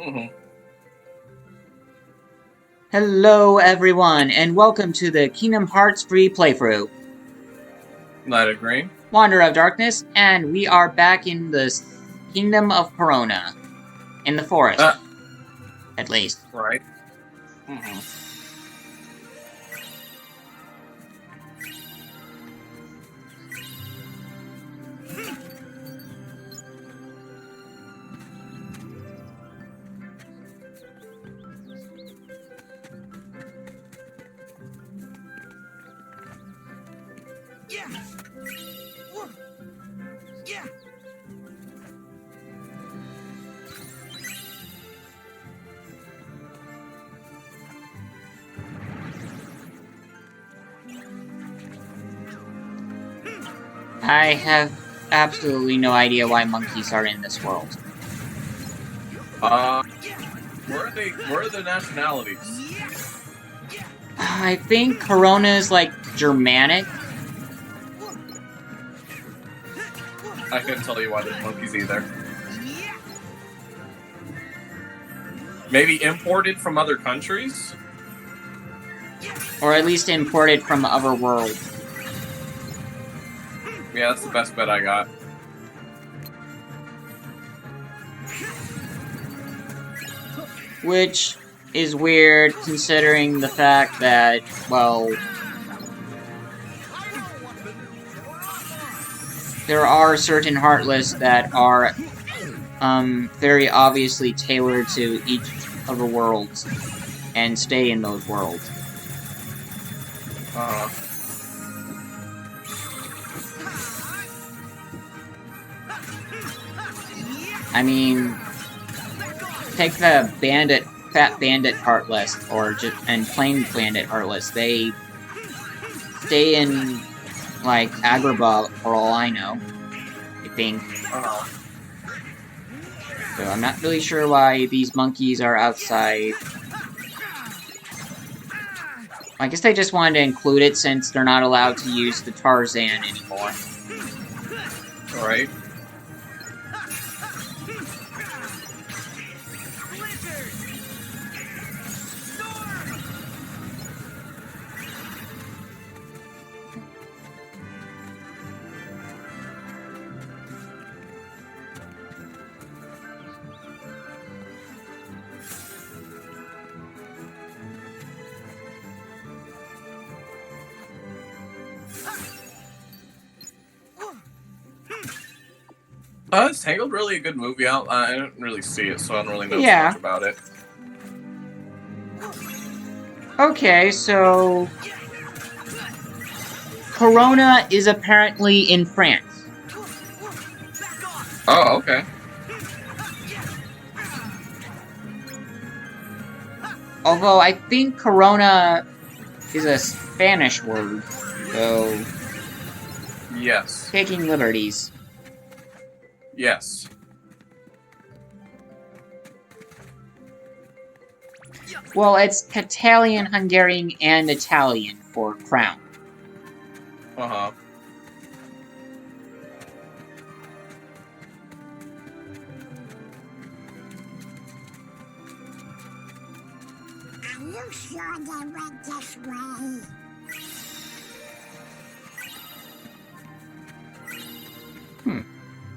Mm-hmm. Hello, everyone, and welcome to the Kingdom Hearts free playthrough. Not agree. Wanderer of Darkness, and we are back in the Kingdom of Corona. In the forest, Uh, at least. right. Mm-hmm. Yeah. Yeah. I have absolutely no idea why monkeys are in this world. Where are they? Where are the nationalities? I think Corona is like Germanic. I couldn't tell you why there's monkeys either. Maybe imported from other countries? Or at least imported from other worlds. Yeah, that's the best bet I got. Which is weird considering the fact that, well, there are certain Heartless that are very obviously tailored to each of the worlds and stay in those worlds. I mean, take the Fat Bandit Heartless, and Plain Bandit Heartless. They stay in, like, Agrabah, for all I know. I think. So I'm not really sure why these monkeys are outside. I guess they just wanted to include it since they're not allowed to use the Tarzan anymore. Alright. Is Tangled really a good movie? I didn't really see it, so I don't really know too much about it. Okay, so Corona is apparently in France. Oh, okay. Although I think Corona is a Spanish word, so... Yes. Taking liberties. Yes. Well, it's Catalan, Hungarian, and Italian for crown. Uh-huh. Are you sure they went this way?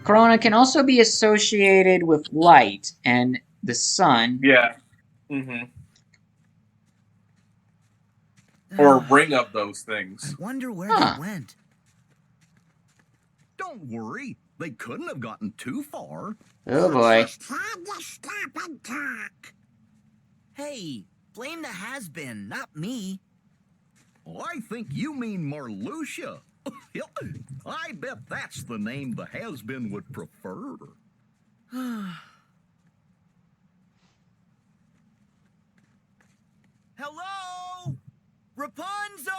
Corona can also be associated with light and the sun. Yeah. Mm-hmm. Or a ring of those things. I wonder where they went. Don't worry. They couldn't have gotten too far. Oh boy. Just had to stop and talk. Hey, blame the has-been, not me. I think you mean Marluxia. I bet that's the name the has-been would prefer. Hello? Rapunzel!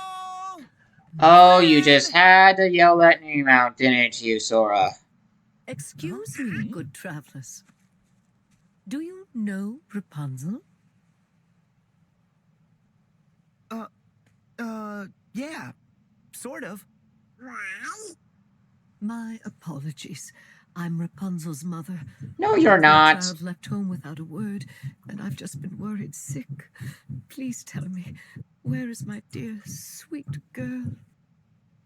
Oh, you just had to yell that name out, didn't you, Sora? Excuse me, good travelers. Do you know Rapunzel? Yeah, sort of. Why? My apologies. I'm Rapunzel's mother. No, you're The not. child left home without a word, and I've just been worried sick. Please tell me, where is my dear, sweet girl?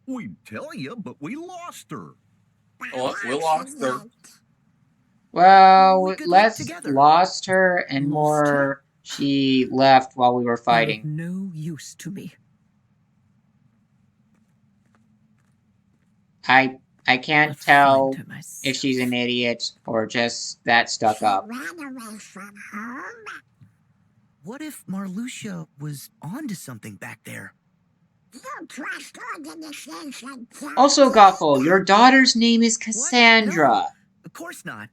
We'd tell you, but we lost her. Well, we lost her. Well, Good luck less together. lost her and Lost her? more she left while we were You're of fighting. no use to me. I can't I'll tell find her myself. if she's an idiot or just that stuck She up. ran away from home. What if Marluxia was onto something back there? Don't trust organization. Also, Gothel, your daughter's name is What? Cassandra. No, of course not.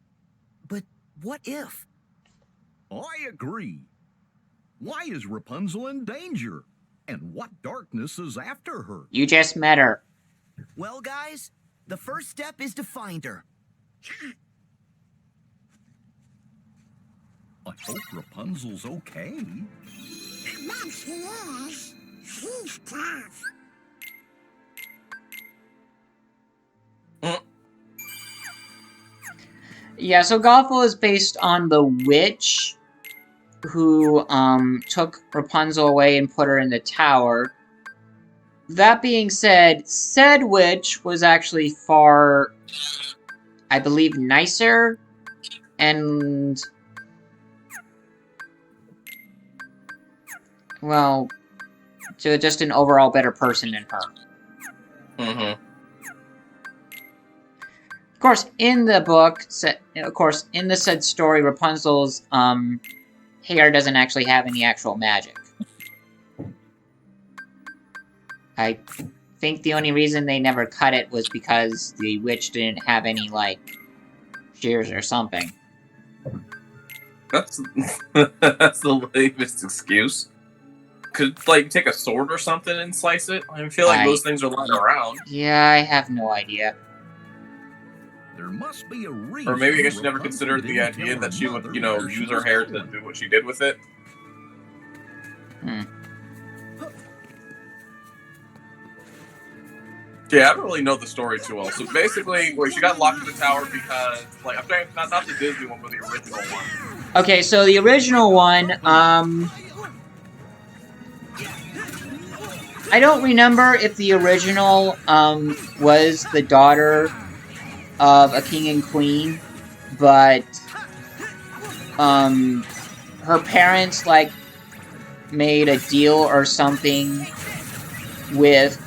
But what if? I agree. Why is Rapunzel in danger? And what darkness is after her? You just met her. Well, guys, the first step is to find her. I hope Rapunzel's okay. But she is. She's tough. Yeah, so Gothel is based on the witch who took Rapunzel away and put her in the tower. That being said, said witch was actually far, I believe, nicer and, well, just an overall better person than her. Mm-hmm. Of course, in the book, in the said story, Rapunzel's hair doesn't actually have any actual magic. I think the only reason they never cut it was because the witch didn't have any, like, shears or something. That's that's the lamest excuse. Could, like, take a sword or something and slice it? I feel like those things are lying around. Yeah, I have no idea. There must be a reason. Or maybe I guess she never Rapunzel considered the didn't idea tell that her she would, mother you know, where she use her was hair to going. do what she did with it. Yeah, I don't really know the story too well. So basically, wait, she got locked in the tower because, like, I'm saying not the Disney one, but the original one. Okay, so the original one, I don't remember if the original, was the daughter of a king and queen, but, her parents, like, made a deal or something with,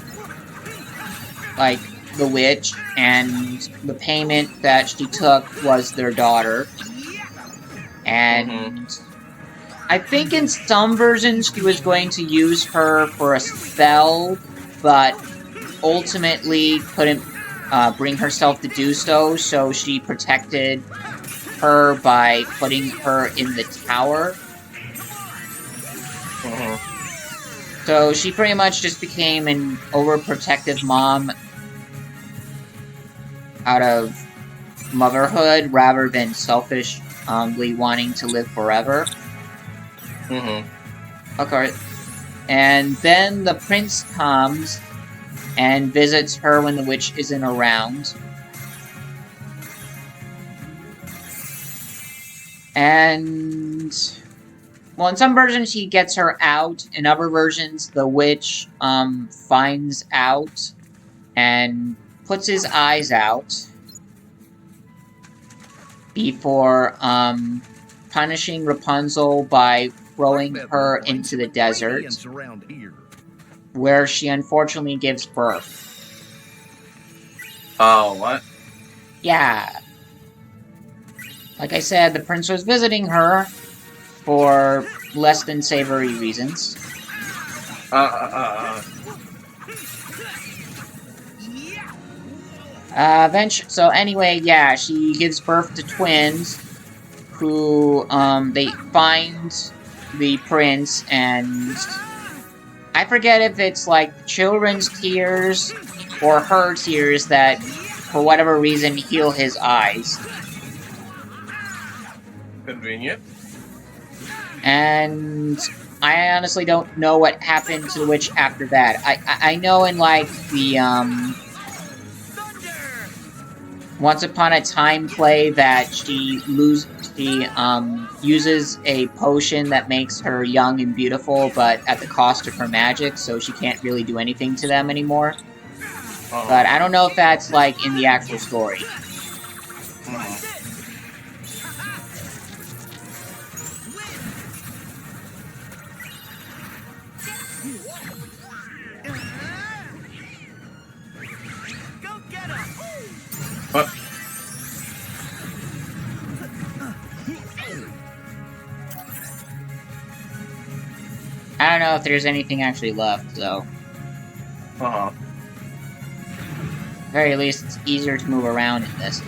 like, the witch, and the payment that she took was their daughter. And I think in some versions she was going to use her for a spell, but ultimately couldn't bring herself to do so, so she protected her by putting her in the tower. So she pretty much just became an overprotective mom out of motherhood rather than selfishly wanting to live forever. Okay. And then the prince comes and visits her when the witch isn't around. And, well, in some versions he gets her out. In other versions, the witch finds out and puts his eyes out before punishing Rapunzel by throwing her into the desert, where she unfortunately gives birth. Oh, what? Yeah. Like I said, the prince was visiting her for less than savory reasons. So anyway, yeah, she gives birth to twins, who, they find the prince, and I forget if it's, like, children's tears or her tears that, for whatever reason, heal his eyes. Convenient. And I honestly don't know what happened to the witch after that. I know in, like, the, Once Upon a Time play that she uses a potion that makes her young and beautiful, but at the cost of her magic, so she can't really do anything to them anymore. But I don't know if that's, like, in the actual story. I don't know if there's anything actually left, though. At the very least, it's easier to move around in this.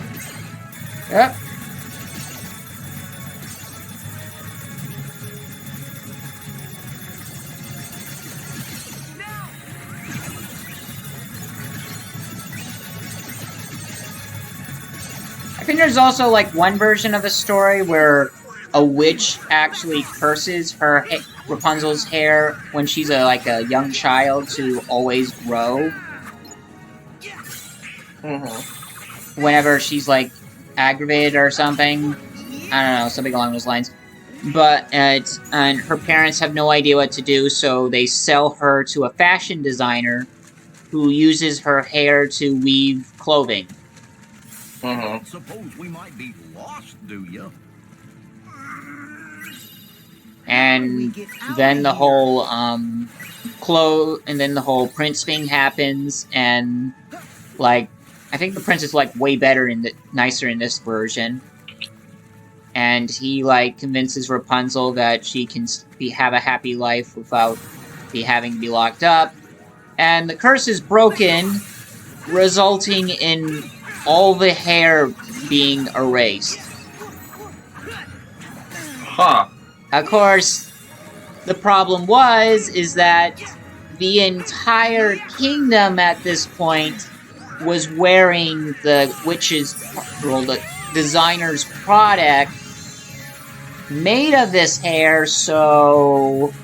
Yep. I think there's also, like, one version of the story where a witch actually curses her Rapunzel's hair when she's like a young child to always grow. Whenever she's, like, aggravated or something. I don't know, something along those lines. But and her parents have no idea what to do, so they sell her to a fashion designer who uses her hair to weave clothing. Suppose we might be lost, do you? And then the whole prince thing happens, and like I think the prince is like way better nicer in this version. And he like convinces Rapunzel that she can have a happy life without having to be locked up. And the curse is broken, resulting in all the hair being erased. Of course, the problem is that the entire kingdom at this point was wearing the the designer's product made of this hair, so...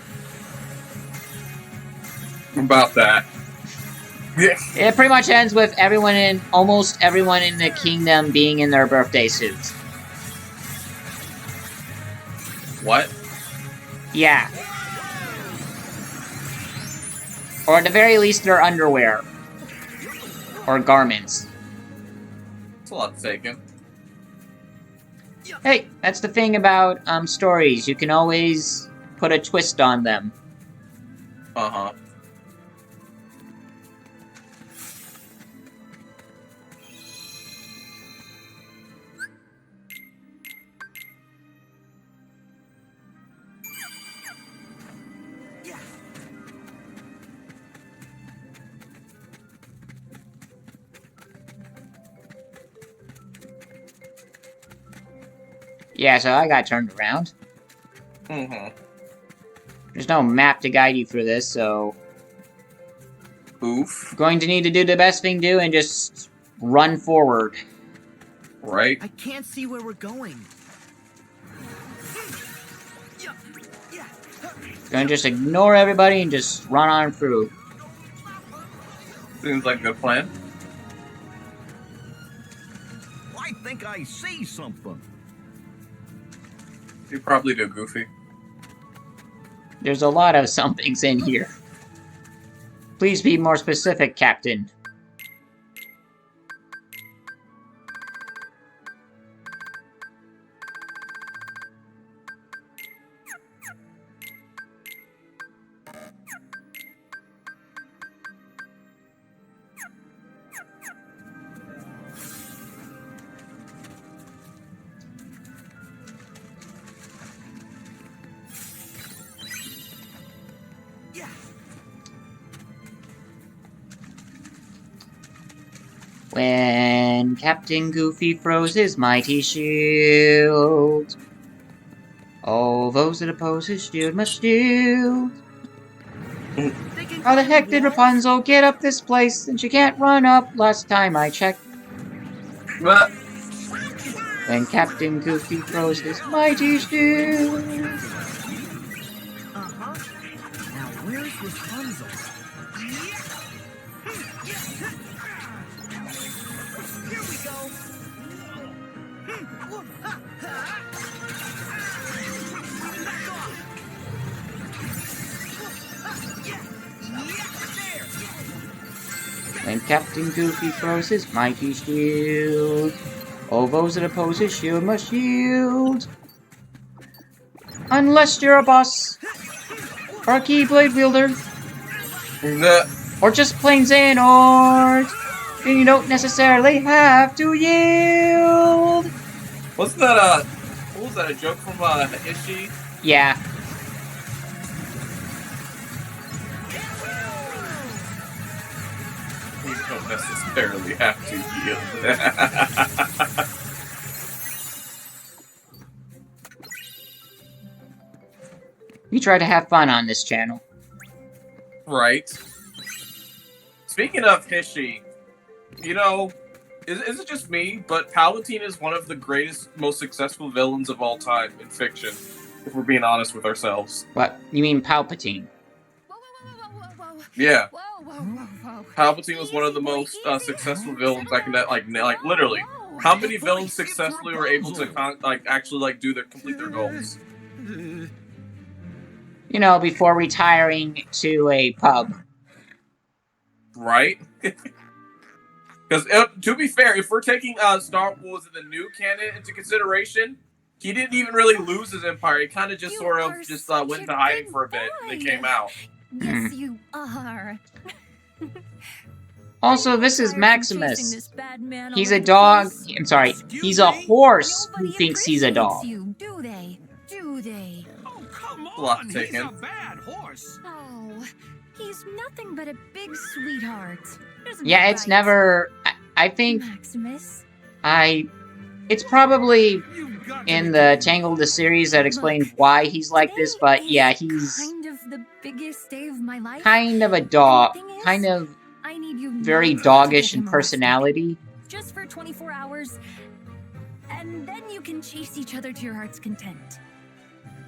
About that. It pretty much ends with almost everyone in the kingdom being in their birthday suits. What? Yeah. Or at the very least, their underwear. Or garments. It's a lot to take in. Hey, that's the thing about stories. You can always put a twist on them. Yeah, so I got turned around. There's no map to guide you through this, so... Oof. Going to need to do the best thing to do and just run forward. Right? I can't see where we're going. Gonna just ignore everybody and just run on through. Seems like a good plan. I think I see something. You probably do, Goofy. There's a lot of somethings in here. Please be more specific, Captain. When Captain Goofy throws his mighty shield, all those that oppose his shield must yield. How the heck did Rapunzel get up this place and she can't run up last time I checked? What? When Captain Goofy throws his mighty shield. Now where's Rapunzel? Here we go. When Captain Goofy throws his mighty shield, all those that oppose his shield must yield. Unless you're a boss, or a Keyblade wielder, or just plain Xehanort, then you don't necessarily have to yield. Wasn't that what was that, a joke from Ishi? Yeah. You don't necessarily have to yield. We try to have fun on this channel. Right. Speaking of Hishi, you know, is it just me, but Palpatine is one of the greatest, most successful villains of all time in fiction, if we're being honest with ourselves. What? You mean Palpatine? Whoa. Yeah. Whoa. Palpatine was one of the most successful villains I can, like literally. How many villains successfully were able to, actually, complete their goals? You know, before retiring to a pub. Right? Because, to be fair, if we're taking Star Wars and the new canon into consideration, he didn't even really lose his empire. He kind of just went into hiding for a bit, and they came out. Yes, you are. Also, this is Maximus. He's a dog. I'm sorry. He's a horse who thinks he's a dog. Do they? Oh, come on. Lot He's taken. a bad horse. Oh, he's nothing but a big sweetheart. Isn't Yeah, that it's right, never. I think Maximus? It's probably You've got to in be the kidding. Tangled the series that explains why he's like this, but Today yeah, is he's kind of the biggest day of my life. kind of a dog, And the thing is, kind of I need you very not to doggish get in him arrested. personality. Just for 24 hours, and then you can chase each other to your heart's content.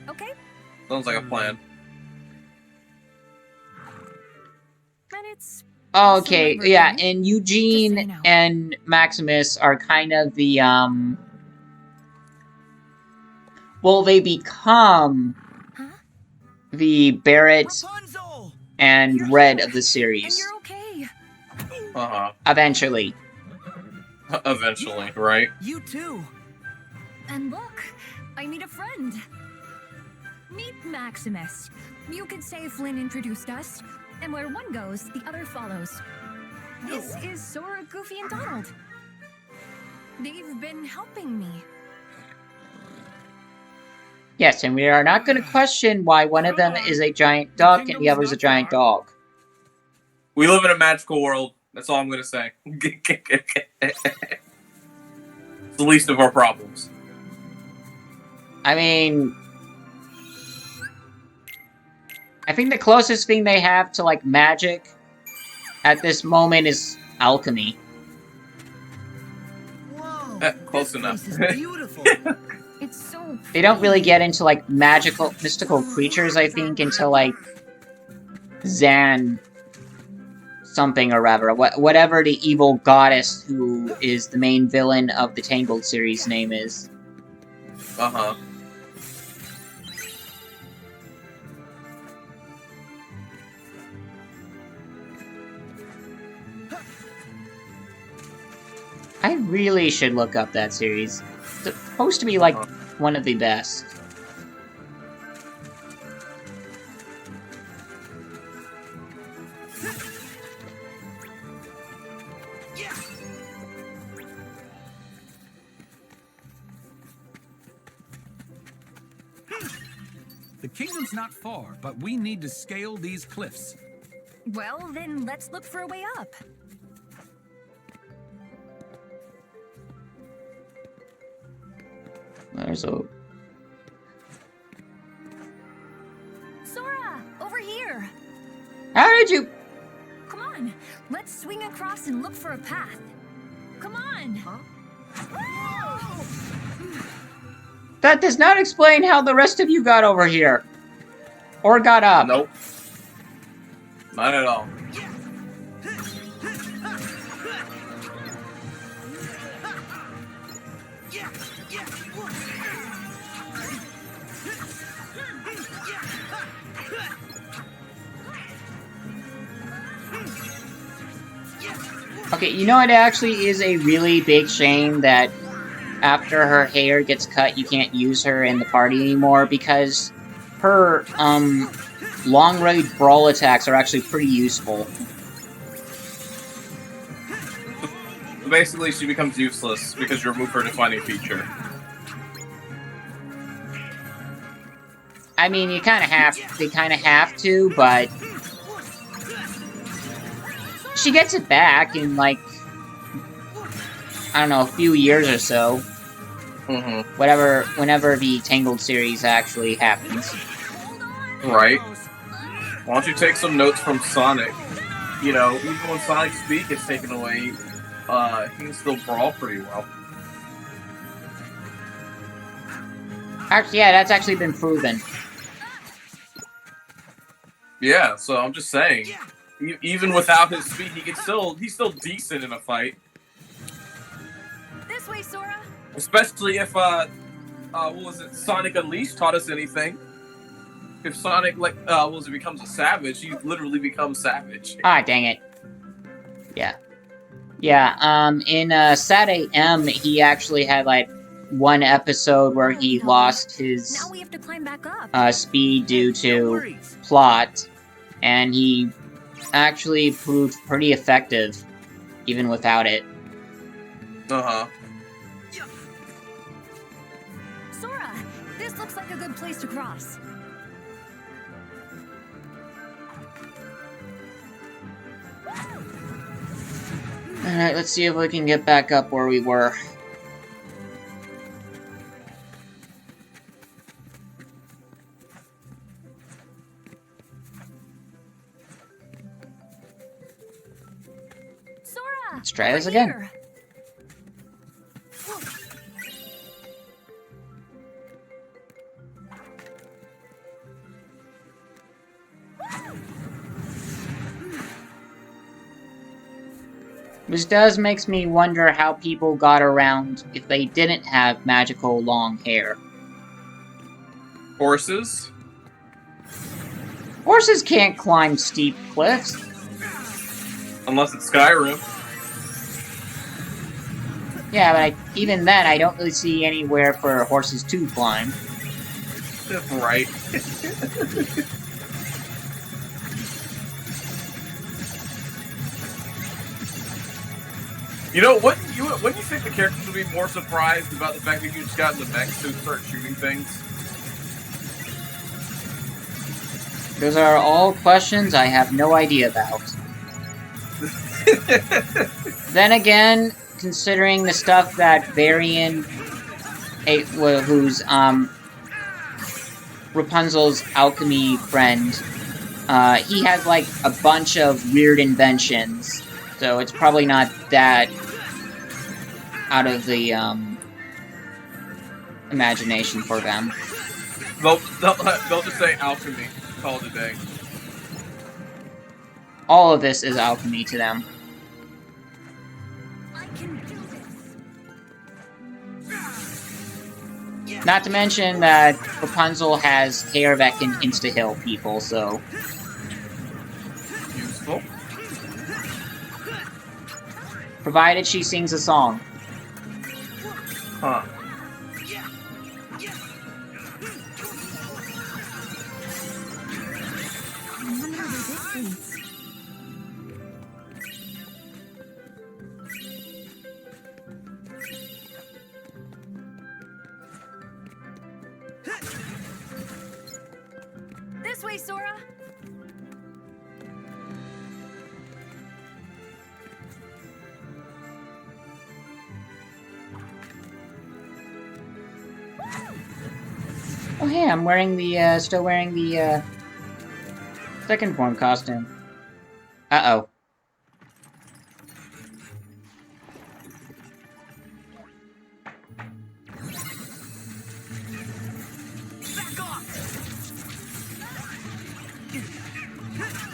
Okay? Sounds like a plan. And it's Okay, also my yeah, birthday. and Just so Eugene you know. and Maximus are kind of the, well, they become Huh? the Barrett Rapunzel! and You're Red here, of the And series. you're okay. Eventually. Eventually, right? You too. And look, I need a friend. Meet Maximus. You could say Flynn introduced us, and where one goes, the other follows. This is Sora, Goofy, and Donald. They've been helping me. Yes, and we are not going to question why one of them is a giant duck and the other is a giant dog. We live in a magical world. That's all I'm going to say. It's the least of our problems. I mean, I think the closest thing they have to, like, magic at this moment is alchemy. Whoa. Close this enough. place is beautiful. It's so They don't really get into, like, magical, mystical creatures, I think, until, like, Zan something or other. Whatever the evil goddess who is the main villain of the Tangled series name is. Uh-huh. I really should look up that series. It's supposed to be, like, one of the best. The kingdom's not far, but we need to scale these cliffs. well, then let's look for a way up. There's a... Sora, over here. How did you... Come on, let's swing across and look for a path. Come on. That does not explain how the rest of you got over here. Or got up. Nope. Not at all. Okay, you know, it actually is a really big shame that after her hair gets cut, you can't use her in the party anymore, because her, long-range brawl attacks are actually pretty useful. Basically, she becomes useless because you remove her defining feature. I mean, they kind of have to, but she gets it back in, like, I don't know, a few years or so. Whenever the Tangled series actually happens. Right. Why don't you take some notes from Sonic? You know, even when Sonic's speak is taken away, he can still brawl pretty well. Actually, yeah, that's actually been proven. Yeah, so I'm just saying, even without his speed, he's still decent in a fight. This way, Sora. Especially if what was it? Sonic Unleashed taught us anything. If Sonic becomes a savage, he literally becomes savage. Ah, dang it. Yeah. Yeah, in Sat AM, he actually had, like, one episode where he lost his Now we have to climb back up. speed due to plot, and he actually proved pretty effective, even without it. Uh-huh. Sora, this looks like a good place to cross. Alright, let's see if we can get back up where we were. Sora! Let's try this again. Here. Which does makes me wonder how people got around if they didn't have magical long hair. Horses? Horses can't climb steep cliffs. Unless it's Skyrim. Yeah, but even then, I don't really see anywhere for horses to climb. Right. You know, wouldn't you think the characters would be more surprised about the fact that you just got in the mech suit and start shooting things? Those are all questions I have no idea about. Then again, considering the stuff that Varian, who's Rapunzel's alchemy friend, he has like a bunch of weird inventions, so it's probably not that out of the imagination for them. They'll just say alchemy. Call it a day. All of this is alchemy to them. I can do this. Not to mention that Rapunzel has hair that can insta-heal people, so... Useful. Provided she sings a song. Huh. I wonder where this leads. This way, Sora. Oh hey, I'm wearing the, still wearing the, second form costume. Uh-oh.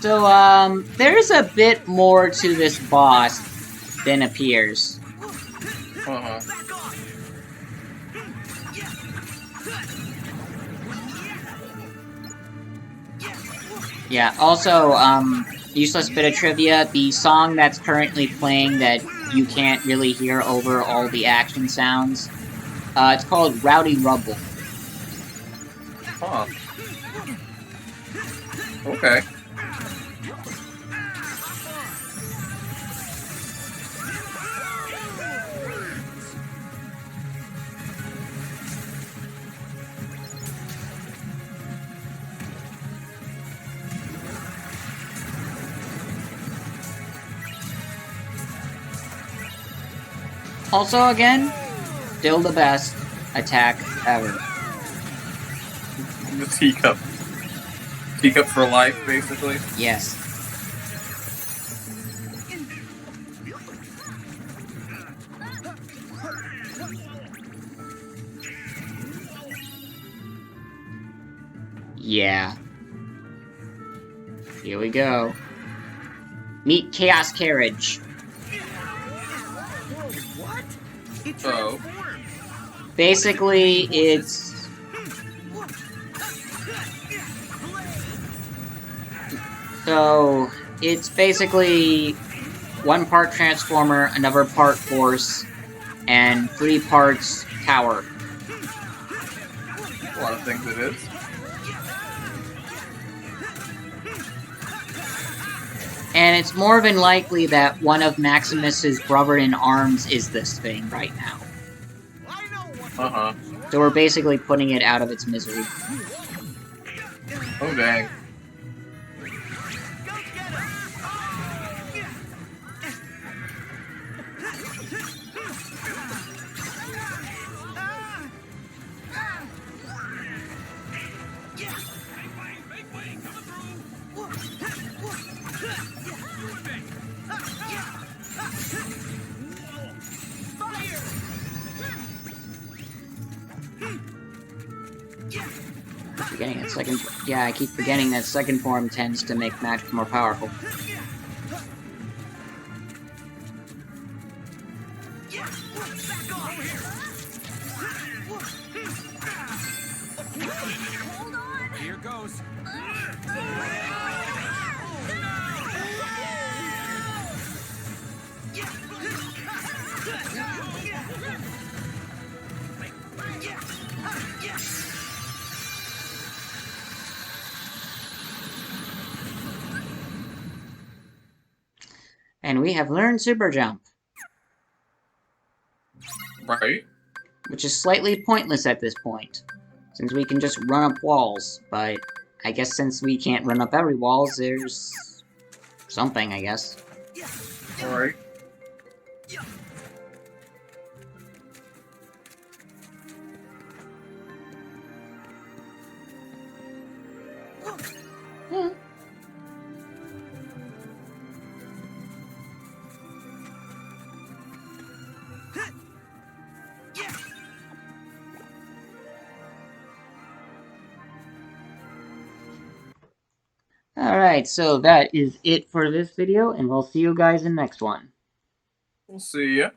So, there's a bit more to this boss than appears. Uh-huh. Yeah, also, useless bit of trivia, the song that's currently playing that you can't really hear over all the action sounds, it's called Rowdy Rubble. Huh. Okay. Also, again, still the best attack ever. The teacup. Teacup for life, basically. Yes. Yeah. Here we go. Meet Chaos Carriage. What? It Oh. transformed. Basically, it's... So, it's basically 1 part Transformer, another part Force, and 3 parts Tower. A lot of things it is. And it's more than likely that one of Maximus's brother-in-arms is this thing right now. Uh-huh. So we're basically putting it out of its misery. Oh, dang. Forgetting that second... Yeah, I keep forgetting that second form tends to make magic more powerful. Here goes. And we have learned Super Jump, Right? which is slightly pointless at this point, since we can just run up walls, but I guess since we can't run up every walls, there's something, I guess. Alright. Hmm. Alright, so that is it for this video, and we'll see you guys in the next one. We'll see ya.